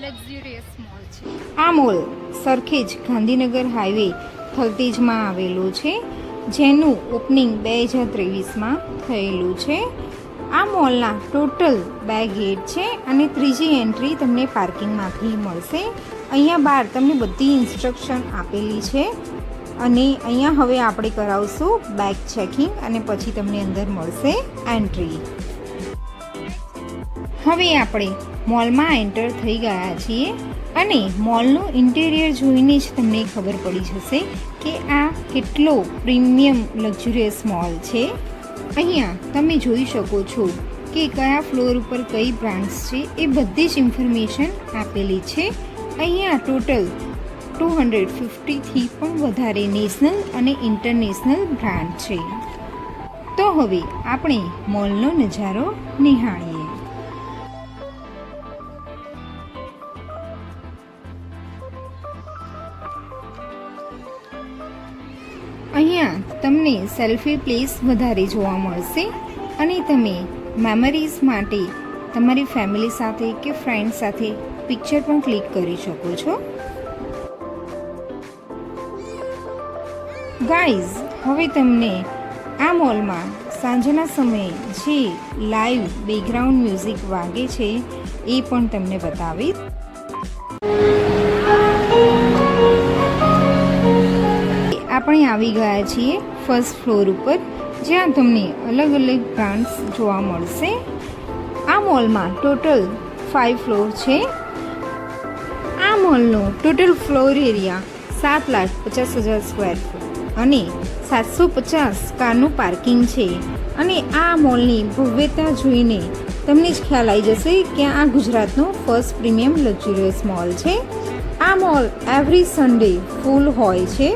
Luxurious mall છે. આ mall Sarkhej Gandhinagar highway થલતેજમાં આવેલું છે, જેનું ઓપનિંગ 2023માં થયેલું છે. આ મોલના ટોટલ 2 ગેટ છે અને ત્રીજી એન્ટ્રી તમને પાર્કિંગમાંથી મળશે. અહીંયા બહાર તમને બધી ઇન્સ્ટ્રક્શન આપેલી છે અને અહીંયા હવે આપણે કરાવશું બેગ ચેકિંગ અને પછી તમને અંદર મળશે એન્ટ્રી. હવે આપણે મોલમાં એન્ટર થઈ ગયા છીએ અને મોલનું ઇન્ટિરિયર જોઈને જ તમને ખબર પડી જશે કે આ કેટલો પ્રીમિયમ લક્ઝુરિયસ મોલ છે. અહીંયા તમે જોઈ શકો છો કે કયા ફ્લોર ઉપર કઈ બ્રાન્ડ્સ છે એ બધી જ ઇન્ફોર્મેશન આપેલી છે. અહીંયા ટોટલ 250થી પણ વધારે નેશનલ અને ઇન્ટરનેશનલ બ્રાન્ડ છે. તો હવે આપણે મોલનો નજારો નિહાળીએ. અહીંયા તમને સેલ્ફી પ્લેસ વધારે જોવા મળશે અને તમે મેમરીઝ માટે તમારી ફેમિલી સાથે કે ફ્રેન્ડ સાથે પિક્ચર પણ ક્લિક કરી શકો છો. ગાઈઝ, હવે તમને આ મોલમાં સાંજના સમયે જે લાઈવ બેકગ્રાઉન્ડ મ્યુઝિક વાગે છે એ પણ તમને બતાવીશ. આપણે આવી ગયા છીએ ફર્સ્ટ ફ્લોર ઉપર, જ્યાં તમને અલગ અલગ બ્રાન્ડ્સ જોવા મળશે. આ મોલમાં ટોટલ 5 ફ્લોર છે. આ મોલનો total floor area 7,50,000 square foot અને 750 કારનું પાર્કિંગ છે. અને આ મોલની ભવ્યતા જોઈને તમને જ ખ્યાલ આવી જશે કે આ ગુજરાતનો ફર્સ્ટ પ્રીમિયમ લક્ઝુરિયસ મોલ છે. આ મોલ એવરી સન્ડે ફૂલ હોય છે.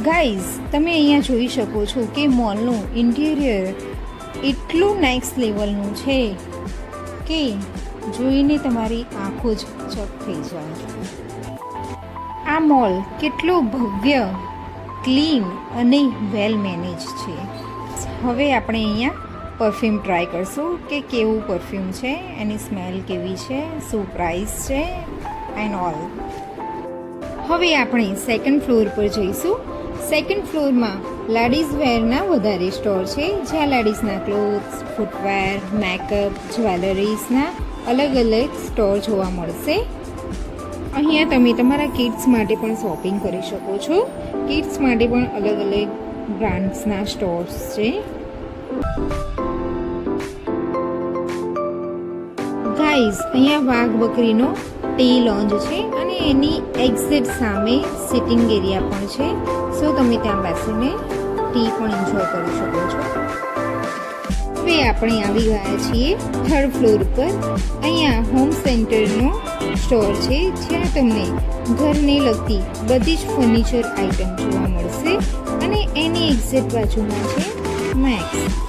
ગાઈઝ, તમે અહીંયા જોઈ શકો છો કે મોલનું ઇન્ટિરિયર એટલું નેક્સ્ટ લેવલનું છે કે જોઈને તમારી આંખો જ ચક થઈ જાય. આ મોલ કેટલો ભવ્ય, ક્લીન અને વેલ મેનેજ છે. હવે આપણે અહીંયા પરફ્યુમ ટ્રાય કરશું કે કેવું પરફ્યુમ છે, એની સ્મેલ કેવી છે, શું પ્રાઇસ છે એન્ડ ઓલ. હવે આપણે સેકન્ડ ફ્લોર પર જઈશું. સેકન્ડ ફ્લોરમાં લેડીઝ વેરના વધારે સ્ટોર છે, જ્યાં લેડીઝના ક્લોથ્સ, ફૂટવેર, મેકઅપ, જ્વેલરીઝના અલગ અલગ સ્ટોર જોવા મળશે. અહીંયા તમે તમારા કિડ્સ માટે પણ શોપિંગ કરી શકો છો. કિડ્સ માટે પણ અલગ અલગ બ્રાન્ડ્સના સ્ટોર્સ છે. ગાઈઝ, અહીંયા વાઘ બકરીનો ટી લોન્જ છે અને એની એક્ઝેક્ટ સામે સિટિંગ એરિયા પણ છે. સો તમે ત્યાં બેસીને ટી પણ એન્જોય કરી શકો છો. હવે આપણે આવી ગયા છીએ થર્ડ ફ્લોર પર. અહીંયા હોમ સેન્ટરનો સ્ટોર છે, જ્યાં તમને ઘરને લગતી બધી જ ફર્નિચર આઇટમ જોવા મળશે અને એની એક્ઝેક્ટ બાજુમાં છે મેક્સ.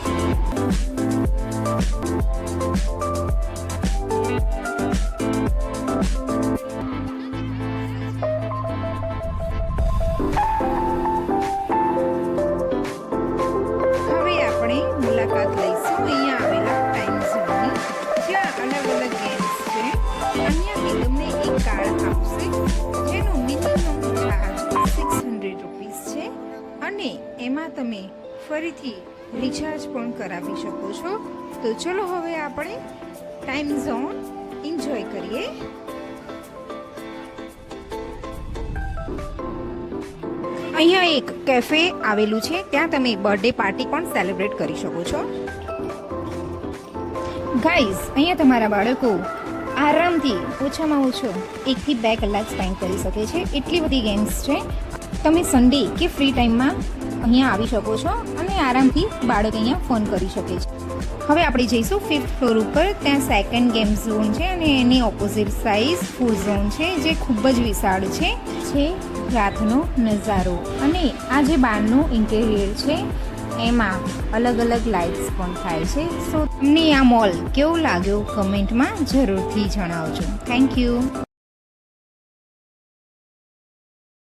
મુલાકાત લઈશું અહીંયા આવેલા ટાઈમ ઝોનની, જ્યાં અલગ અલગ ગેમ્સ છે. અહીંયાથી તમને એક કાર્ડ આપશે જેનું મિનિમમ ચાર્જ 600 રૂપીસ છે અને એમાં તમે ફરીથી રિચાર્જ પણ કરાવી શકો છો. તો ચલો હવે આપણે ટાઈમ ઝોન એન્જોય કરીએ. અહીંયા એક કેફે આવેલું છે, ત્યાં તમે બર્થડે પાર્ટી પણ સેલિબ્રેટ કરી શકો છો. ગાઈઝ, અહીંયા તમારા બાળકો આરામથી ઓછામાં ઓછો 1 થી 2 કલાક સ્પેન્ડ કરી શકે છે. એટલી બધી ગેમ્સ છે. તમે સન્ડે કે ફ્રી ટાઈમમાં અહીંયા આવી શકો છો અને આરામથી બાળક અહીંયા ફન કરી શકે છે. હવે આપણે જઈશું 5th ફ્લોર ઉપર. ત્યાં સેકન્ડ ગેમ ઝોન છે અને એની ઓપોઝિટ સાઇડ ફૂડ ઝોન છે, જે ખૂબ જ વિશાળ છે. રાતનો નજારો અને આ જે બહારનું ઇન્ટિરિયર છે એમાં અલગ અલગ લાઇટ્સ પણ થાય છે. સો તમને આ મોલ કેવો લાગ્યો કમેન્ટમાં જરૂરથી જણાવજો. Thank you.